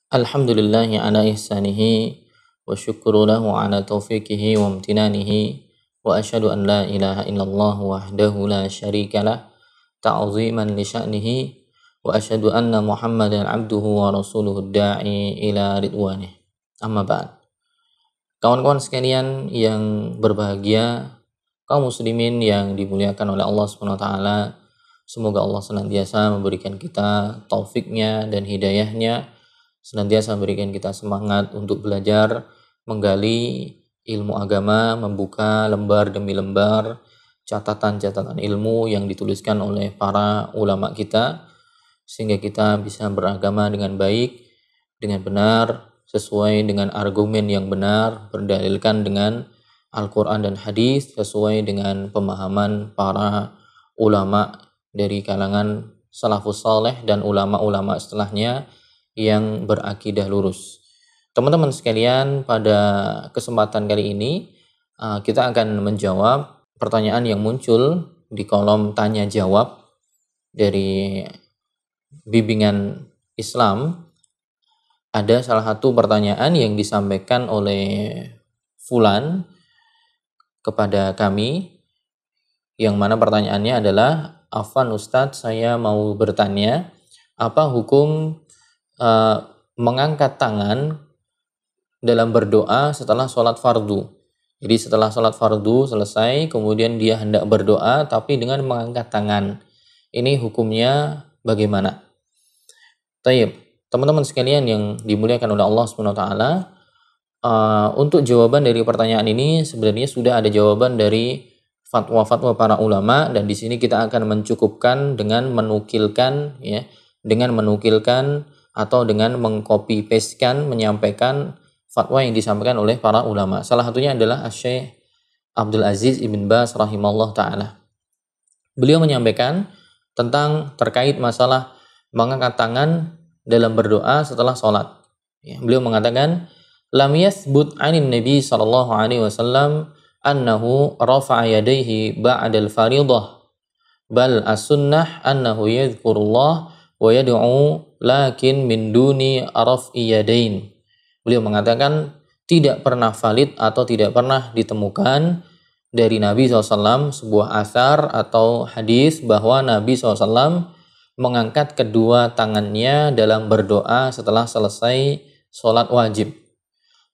Alhamdulillahi ala ihsanihi wa syukru lahu ala taufiqihi wa amtinanihi wa asyhadu an la ilaha illallah wahdahu la syarikalah ta'ziman li sya'nihi wa asyhadu anna Muhammadan abduhu wa rasuluhu da'i ila ridwanih. Amma ba'd. Kawan-kawan sekalian yang berbahagia, kaum muslimin yang dimuliakan oleh Allah Subhanahu wa taala, semoga Allah senantiasa memberikan kita taufiknya dan hidayahnya, senantiasa memberikan kita semangat untuk belajar, menggali ilmu agama, membuka lembar demi lembar catatan-catatan ilmu yang dituliskan oleh para ulama kita, sehingga kita bisa beragama dengan baik, dengan benar, sesuai dengan argumen yang benar, berdalilkan dengan Al-Quran dan hadis, sesuai dengan pemahaman para ulama dari kalangan salafus saleh dan ulama-ulama setelahnya yang berakidah lurus. Teman-teman sekalian, pada kesempatan kali ini kita akan menjawab pertanyaan yang muncul di kolom tanya jawab dari bimbingan Islam. Ada salah satu pertanyaan yang disampaikan oleh Fulan kepada kami, yang mana pertanyaannya adalah, "Afwan Ustadz, saya mau bertanya, apa hukum mengangkat tangan dalam berdoa setelah sholat fardu?" Jadi setelah sholat fardu selesai, kemudian dia hendak berdoa tapi dengan mengangkat tangan. Ini hukumnya bagaimana? Tayyib. Teman-teman sekalian yang dimuliakan oleh Allah Subhanahu wa taala, untuk jawaban dari pertanyaan ini sebenarnya sudah ada jawaban dari fatwa-fatwa para ulama, dan di sini kita akan mencukupkan dengan menukilkan atau dengan mengcopy pastekan, menyampaikan fatwa yang disampaikan oleh para ulama. Salah satunya adalah Syekh Abdul Aziz Ibn Baz rahimahullah ta'ala. Beliau menyampaikan tentang terkait masalah mengangkat tangan dalam berdoa setelah sholat. Beliau mengatakan, "Lam yathbut 'anin Nabi sallallahu alaihi wasallam annahu rafa'a yadayhi ba'dal fariḍah, bal as-sunnah annahu yadhkurullah wa yad'u lakin min duni raf'i yadain." Beliau mengatakan tidak pernah valid atau tidak pernah ditemukan dari Nabi SAW sebuah athar atau hadis bahwa Nabi SAW mengangkat kedua tangannya dalam berdoa setelah selesai sholat wajib.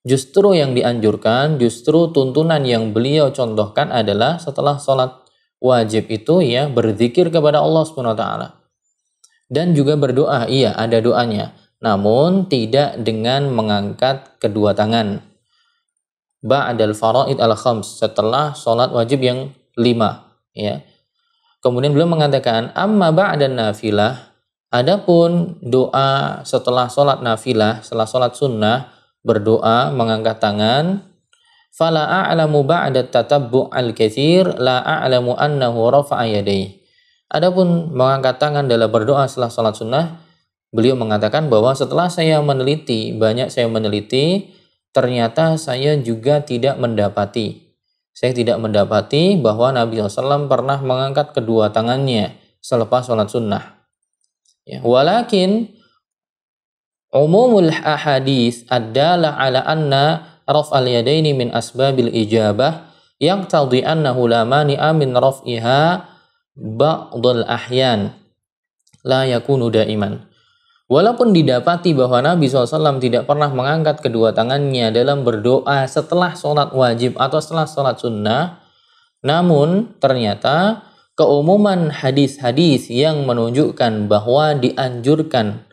Justru yang dianjurkan, justru tuntunan yang beliau contohkan adalah setelah sholat wajib itu berzikir kepada Allah Subhanahu wa taala. Dan juga berdoa, ada doanya, namun tidak dengan mengangkat kedua tangan. Ba'dal faraid al-khams, setelah sholat wajib yang 5. Kemudian beliau mengatakan, amma ba'dan nafilah, adapun doa setelah sholat nafilah, setelah sholat sunnah, berdoa mengangkat tangan, fala a'lamu ba'da tatabbu' al-katsir la a'lamu annahu rafa'a yadayhi. Adapun mengangkat tangan dalam berdoa setelah sholat sunnah, beliau mengatakan bahwa setelah saya meneliti, ternyata saya juga tidak mendapati. Saya tidak mendapati bahwa Nabi SAW pernah mengangkat kedua tangannya selepas sholat sunnah. Walakin umumul ahadits ad-dala ala anna raf'al yadaini min asbabil ijabah yaqtadi annahu la mani'a min raf'iha ba'dal ahyan la yakunu daiman. Walaupun didapati bahwa Nabi SAW tidak pernah mengangkat kedua tangannya dalam berdoa setelah sholat wajib atau setelah sholat sunnah, namun ternyata keumuman hadis-hadis yang menunjukkan bahwa dianjurkan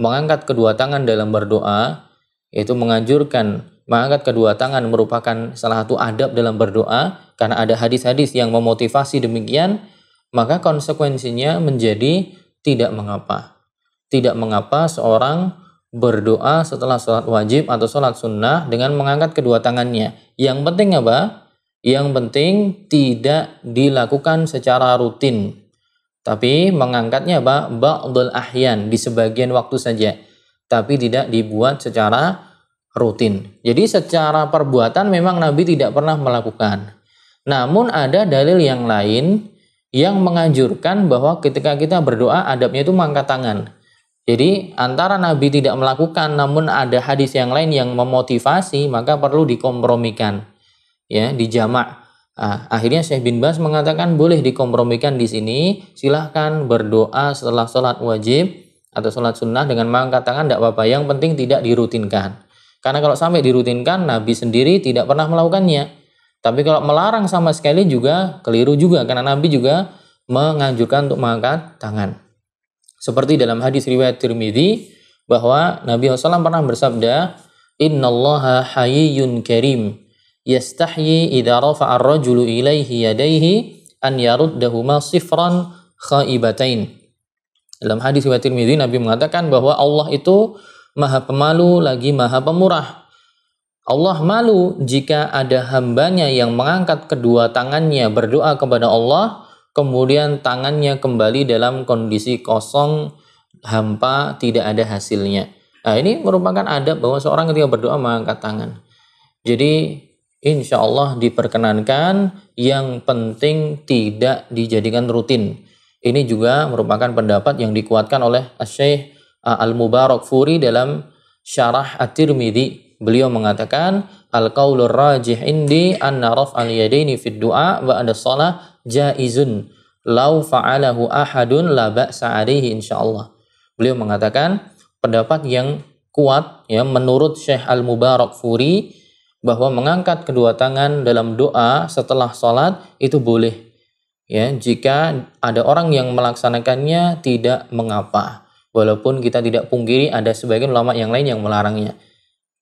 mengangkat kedua tangan dalam berdoa, yaitu menganjurkan mengangkat kedua tangan merupakan salah satu adab dalam berdoa, karena ada hadis-hadis yang memotivasi demikian, maka konsekuensinya menjadi tidak mengapa seorang berdoa setelah sholat wajib atau sholat sunnah dengan mengangkat kedua tangannya. Yang penting apa? Yang penting tidak dilakukan secara rutin, tapi mengangkatnya apa? Ba'dul ahyan, di sebagian waktu saja, tapi tidak dibuat secara rutin. Jadi secara perbuatan memang Nabi tidak pernah melakukan. Namun ada dalil yang lain yang menganjurkan bahwa ketika kita berdoa adabnya itu mengangkat tangan. Jadi antara Nabi tidak melakukan namun ada hadis yang lain yang memotivasi, maka perlu dikompromikan, ya, dijamak. Akhirnya Syekh bin Baz mengatakan boleh dikompromikan di sini, silahkan berdoa setelah sholat wajib atau sholat sunnah dengan mengangkat tangan, tidak apa-apa, yang penting tidak dirutinkan. Karena kalau sampai dirutinkan, Nabi sendiri tidak pernah melakukannya. Tapi kalau melarang sama sekali juga keliru juga, karena Nabi juga menganjurkan untuk mengangkat tangan. Seperti dalam hadis riwayat Tirmidzi bahwa Nabi SAW pernah bersabda, Innallaha hayyun karim yastahyi idza rafa'a ar-rajulu ilaihi yadayhi an yaruddahuma sifran khaibatain. Dalam hadis riwayat Tirmidzi Nabi mengatakan bahwa Allah itu Maha Pemalu lagi Maha Pemurah. Allah malu jika ada hambanya yang mengangkat kedua tangannya berdoa kepada Allah, kemudian tangannya kembali dalam kondisi kosong, hampa, tidak ada hasilnya. Nah, ini merupakan adab bahwa seorang ketika berdoa mengangkat tangan. Jadi insya Allah diperkenankan, yang penting tidak dijadikan rutin. Ini juga merupakan pendapat yang dikuatkan oleh Syekh Al-Mubarakfuri dalam Syarah At-Tirmidzi. Beliau mengatakan, Al-qaulur rajih indi anna raf'al yadaini fid du'a ba'da shalah jaizun lau fa'alahu ahadun la ba'sa alaihi insyaallah. Beliau mengatakan pendapat yang kuat, ya, menurut Syekh Al-Mubarakfuri, bahwa mengangkat kedua tangan dalam doa setelah sholat itu boleh, ya, jika ada orang yang melaksanakannya tidak mengapa, walaupun kita tidak pungkiri ada sebagian ulama yang lain yang melarangnya.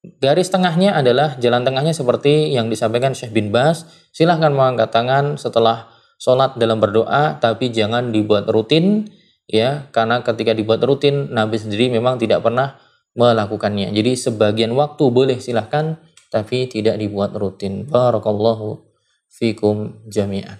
Garis tengahnya adalah, jalan tengahnya seperti yang disampaikan Syekh bin Baz, silahkan mengangkat tangan setelah sholat dalam berdoa, tapi jangan dibuat rutin, ya, karena ketika dibuat rutin Nabi sendiri memang tidak pernah melakukannya. Jadi sebagian waktu boleh, silahkan, tapi tidak dibuat rutin. Barakallahu fikum jami'an.